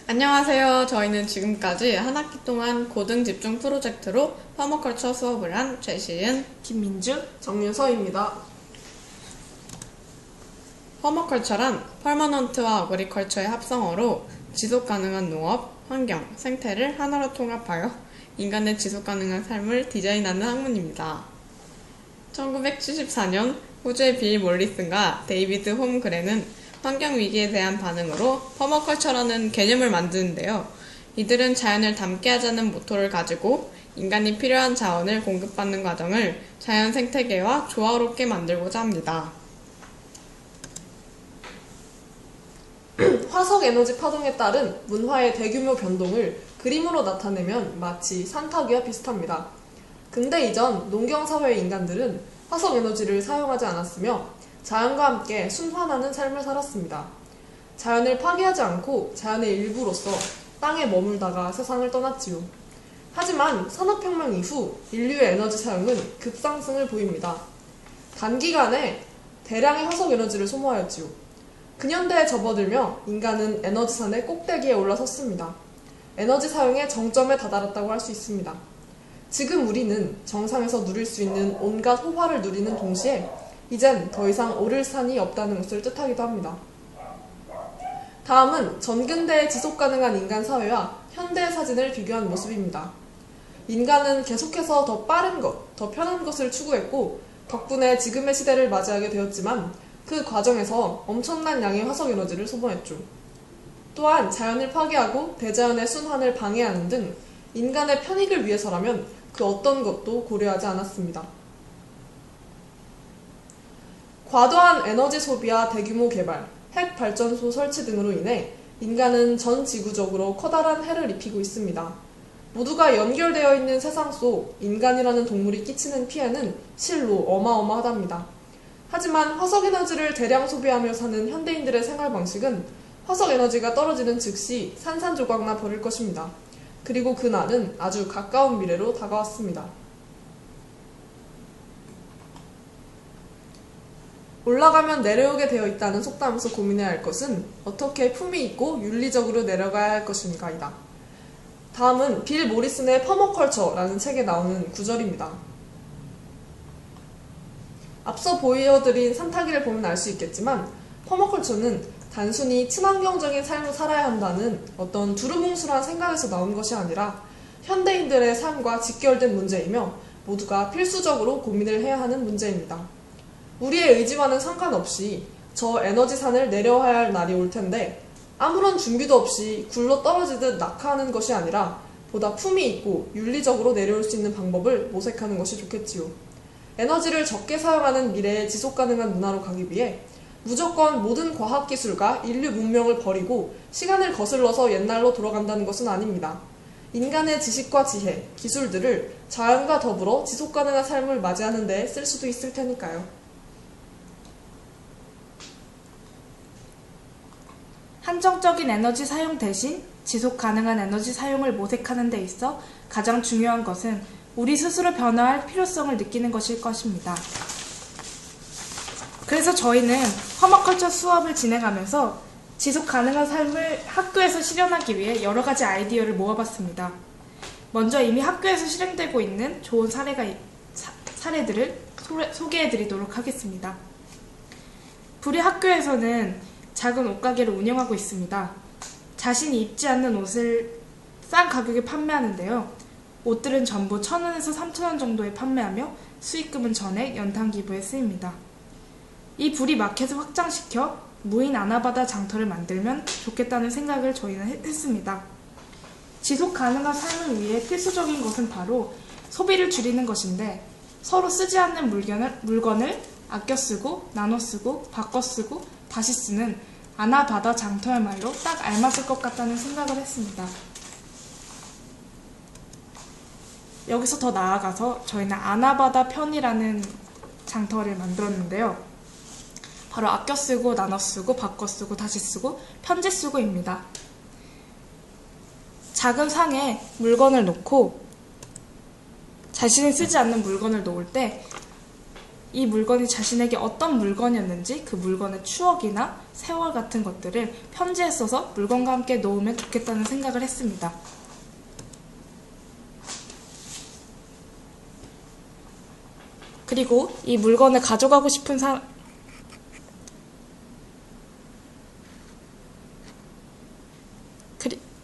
안녕하세요. 저희는 지금까지 한 학기 동안 고등 집중 프로젝트로 퍼머컬처 수업을 한 최시은, 김민주, 정유서입니다. 퍼머컬처란 퍼머넌트와 어그리컬처의 합성어로 지속가능한 농업, 환경, 생태를 하나로 통합하여 인간의 지속가능한 삶을 디자인하는 학문입니다. 1974년 호주의 빌 몰리슨과 데이비드 홈그레는 환경위기에 대한 반응으로 퍼머컬처라는 개념을 만드는데요. 이들은 자연을 닮게 하자는 모토를 가지고 인간이 필요한 자원을 공급받는 과정을 자연 생태계와 조화롭게 만들고자 합니다. 화석 에너지 파동에 따른 문화의 대규모 변동을 그림으로 나타내면 마치 산타기와 비슷합니다. 근대 이전 농경사회의 인간들은 화석 에너지를 사용하지 않았으며 자연과 함께 순환하는 삶을 살았습니다. 자연을 파괴하지 않고 자연의 일부로서 땅에 머물다가 세상을 떠났지요. 하지만 산업혁명 이후 인류의 에너지 사용은 급상승을 보입니다. 단기간에 대량의 화석 에너지를 소모하였지요. 근현대에 접어들며 인간은 에너지산의 꼭대기에 올라섰습니다. 에너지 사용의 정점에 다다랐다고 할 수 있습니다. 지금 우리는 정상에서 누릴 수 있는 온갖 호화를 누리는 동시에 이젠 더 이상 오를 산이 없다는 것을 뜻하기도 합니다. 다음은 전근대의 지속가능한 인간 사회와 현대의 사진을 비교한 모습입니다. 인간은 계속해서 더 빠른 것, 더 편한 것을 추구했고 덕분에 지금의 시대를 맞이하게 되었지만 그 과정에서 엄청난 양의 화석 에너지를 소모했죠. 또한 자연을 파괴하고 대자연의 순환을 방해하는 등 인간의 편익을 위해서라면 그 어떤 것도 고려하지 않았습니다. 과도한 에너지 소비와 대규모 개발, 핵 발전소 설치 등으로 인해 인간은 전 지구적으로 커다란 해를 입히고 있습니다. 모두가 연결되어 있는 세상 속 인간이라는 동물이 끼치는 피해는 실로 어마어마하답니다. 하지만 화석에너지를 대량 소비하며 사는 현대인들의 생활 방식은 화석에너지가 떨어지는 즉시 산산조각나 버릴 것입니다. 그리고 그날은 아주 가까운 미래로 다가왔습니다. 올라가면 내려오게 되어 있다는 속담에서 고민해야 할 것은 어떻게 품위 있고 윤리적으로 내려가야 할 것인가이다. 다음은 빌 모리슨의 퍼머컬처라는 책에 나오는 구절입니다. 앞서 보여드린 산타기를 보면 알 수 있겠지만 퍼머컬처는 단순히 친환경적인 삶을 살아야 한다는 어떤 두루뭉술한 생각에서 나온 것이 아니라 현대인들의 삶과 직결된 문제이며 모두가 필수적으로 고민을 해야 하는 문제입니다. 우리의 의지와는 상관없이 저 에너지산을 내려야 할 날이 올 텐데 아무런 준비도 없이 굴러 떨어지듯 낙하하는 것이 아니라 보다 품위 있고 윤리적으로 내려올 수 있는 방법을 모색하는 것이 좋겠지요. 에너지를 적게 사용하는 미래의 지속가능한 문화로 가기 위해 무조건 모든 과학기술과 인류 문명을 버리고 시간을 거슬러서 옛날로 돌아간다는 것은 아닙니다. 인간의 지식과 지혜, 기술들을 자연과 더불어 지속가능한 삶을 맞이하는 데 쓸 수도 있을 테니까요. 한정적인 에너지 사용 대신 지속 가능한 에너지 사용을 모색하는 데 있어 가장 중요한 것은 우리 스스로 변화할 필요성을 느끼는 것일 것입니다. 그래서 저희는 퍼머컬처 수업을 진행하면서 지속 가능한 삶을 학교에서 실현하기 위해 여러 가지 아이디어를 모아봤습니다. 먼저 이미 학교에서 실행되고 있는 좋은 사례들을 소개해드리도록 하겠습니다. 우리 학교에서는 작은 옷가게를 운영하고 있습니다. 자신이 입지 않는 옷을 싼 가격에 판매하는데요. 옷들은 전부 1,000원에서 3,000원 정도에 판매하며 수익금은 전액 연탄 기부에 쓰입니다. 이 불이 마켓을 확장시켜 무인 아나바다 장터를 만들면 좋겠다는 생각을 저희는 했습니다. 지속 가능한 삶을 위해 필수적인 것은 바로 소비를 줄이는 것인데 서로 쓰지 않는 물건을 아껴 쓰고 나눠 쓰고 바꿔 쓰고 다시 쓰는 아나바다 장터야말로 딱 알맞을 것 같다는 생각을 했습니다. 여기서 더 나아가서 저희는 아나바다 편이라는 장터를 만들었는데요. 바로 아껴 쓰고 나눠 쓰고 바꿔 쓰고 다시 쓰고 편지 쓰고입니다. 작은 상에 물건을 놓고 자신이 쓰지 않는 물건을 놓을 때 이 물건이 자신에게 어떤 물건이었는지 그 물건의 추억이나 세월 같은 것들을 편지에 써서 물건과 함께 놓으면 좋겠다는 생각을 했습니다. 그리고 이 물건을 가져가고 싶은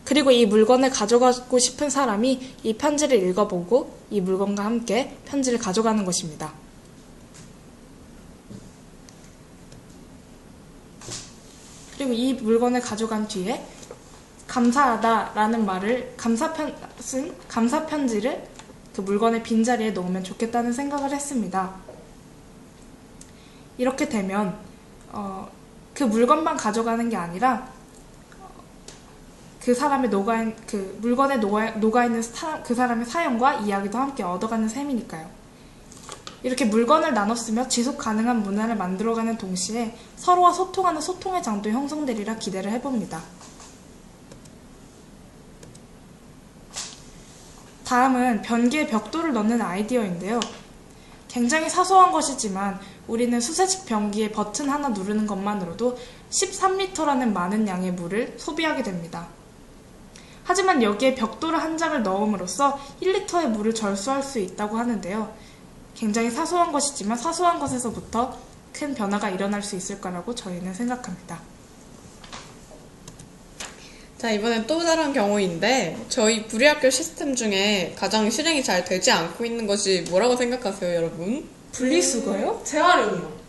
그리고 이 물건을 가져가고 싶은 사람이 이 편지를 읽어보고 이 물건과 함께 편지를 가져가는 것입니다. 그리고 이 물건을 가져간 뒤에 감사하다라는 말을 감사 편지를 그 물건의 빈자리에 놓으면 좋겠다는 생각을 했습니다. 이렇게 되면 그 물건만 가져가는 게 아니라 그 물건에 녹아있는 그 사람의 사연과 이야기도 함께 얻어가는 셈이니까요. 이렇게 물건을 나눠 쓰며 지속 가능한 문화를 만들어가는 동시에 서로와 소통하는 소통의 장도 형성되리라 기대를 해봅니다. 다음은 변기에 벽돌을 넣는 아이디어인데요. 굉장히 사소한 것이지만 우리는 수세식 변기에 버튼 하나 누르는 것만으로도 13리터라는 많은 양의 물을 소비하게 됩니다. 하지만 여기에 벽돌을 한 장을 넣음으로써 1리터의 물을 절수할 수 있다고 하는데요. 굉장히 사소한 것이지만 사소한 것에서부터 큰 변화가 일어날 수 있을 거라고 저희는 생각합니다. 자, 이번엔 또 다른 경우인데 저희 불의학교 시스템 중에 가장 실행이 잘 되지 않고 있는 것이 뭐라고 생각하세요, 여러분? 분리수거요? 재활용이요.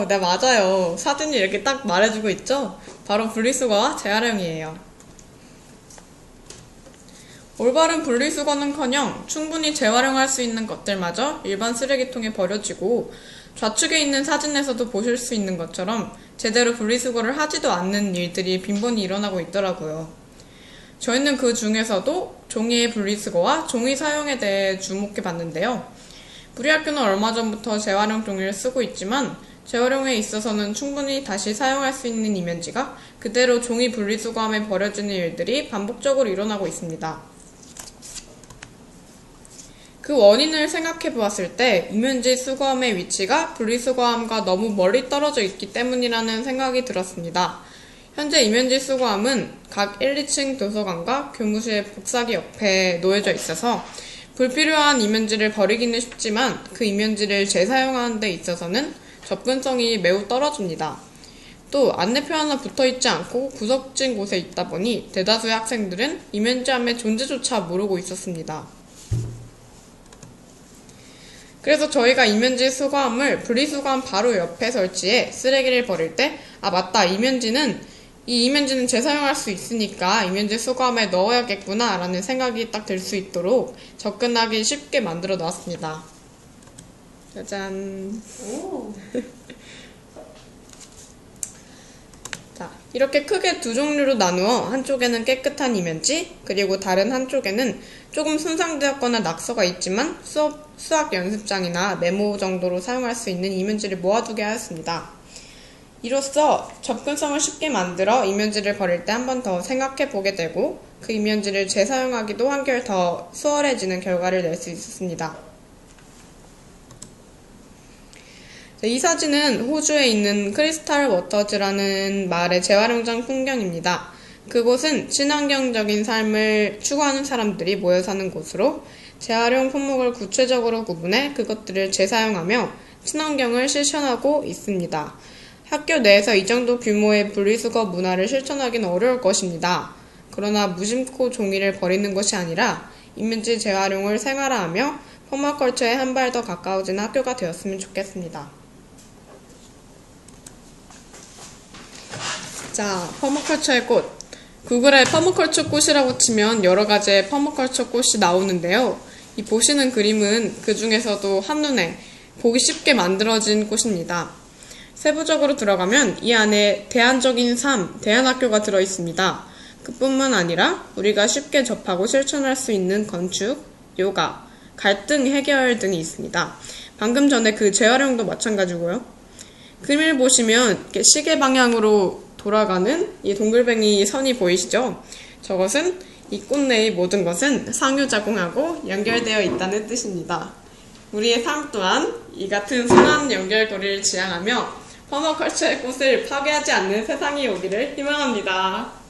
네, 맞아요. 사진이 이렇게 딱 말해주고 있죠? 바로 분리수거와 재활용이에요. 올바른 분리수거는커녕 충분히 재활용할 수 있는 것들마저 일반 쓰레기통에 버려지고 좌측에 있는 사진에서도 보실 수 있는 것처럼 제대로 분리수거를 하지도 않는 일들이 빈번히 일어나고 있더라고요. 저희는 그 중에서도 종이의 분리수거와 종이 사용에 대해 주목해 봤는데요. 우리 학교는 얼마 전부터 재활용 종이를 쓰고 있지만 재활용에 있어서는 충분히 다시 사용할 수 있는 이면지가 그대로 종이 분리수거함에 버려지는 일들이 반복적으로 일어나고 있습니다. 그 원인을 생각해 보았을 때 이면지 수거함의 위치가 분리수거함과 너무 멀리 떨어져 있기 때문이라는 생각이 들었습니다. 현재 이면지 수거함은 각 1, 2층 도서관과 교무실 복사기 옆에 놓여져 있어서 불필요한 이면지를 버리기는 쉽지만 그 이면지를 재사용하는 데 있어서는 접근성이 매우 떨어집니다. 또 안내표 하나 붙어있지 않고 구석진 곳에 있다 보니 대다수의 학생들은 이면지함의 존재조차 모르고 있었습니다. 그래서 저희가 이면지 수거함을 분리수거함 바로 옆에 설치해 쓰레기를 버릴 때 맞다, 이 이면지는 재사용할 수 있으니까 이면지 수거함에 넣어야겠구나 라는 생각이 딱 들 수 있도록 접근하기 쉽게 만들어 놨습니다. 짜잔. 자, 이렇게 크게 두 종류로 나누어 한쪽에는 깨끗한 이면지, 그리고 다른 한쪽에는 조금 손상되었거나 낙서가 있지만 수학 연습장이나 메모 정도로 사용할 수 있는 이면지를 모아두게 하였습니다. 이로써 접근성을 쉽게 만들어 이면지를 버릴 때 한 번 더 생각해 보게 되고 그 이면지를 재사용하기도 한결 더 수월해지는 결과를 낼 수 있었습니다. 이 사진은 호주에 있는 크리스탈 워터즈라는 마을의 재활용장 풍경입니다. 그곳은 친환경적인 삶을 추구하는 사람들이 모여 사는 곳으로 재활용 품목을 구체적으로 구분해 그것들을 재사용하며 친환경을 실천하고 있습니다. 학교 내에서 이 정도 규모의 분리수거 문화를 실천하기는 어려울 것입니다. 그러나 무심코 종이를 버리는 것이 아니라 이면지 재활용을 생활화하며 퍼마컬처에 한 발 더 가까워지는 학교가 되었으면 좋겠습니다. 자, 퍼마컬처의 꽃. 구글에 퍼마컬처 꽃이라고 치면 여러 가지의 퍼마컬처 꽃이 나오는데요. 이 보시는 그림은 그 중에서도 한눈에 보기 쉽게 만들어진 꽃입니다. 세부적으로 들어가면 이 안에 대안적인 삶, 대안학교가 들어있습니다. 그뿐만 아니라 우리가 쉽게 접하고 실천할 수 있는 건축, 요가, 갈등 해결 등이 있습니다. 방금 전에 그 재활용도 마찬가지고요. 그림을 보시면 이렇게 시계 방향으로 돌아가는 이 동글뱅이 선이 보이시죠? 저것은 이 꽃 내의 모든 것은 상호작용하고 연결되어 있다는 뜻입니다. 우리의 삶 또한 이 같은 선한 연결고리를 지향하며 퍼머컬처의 꽃을 파괴하지 않는 세상이 오기를 희망합니다.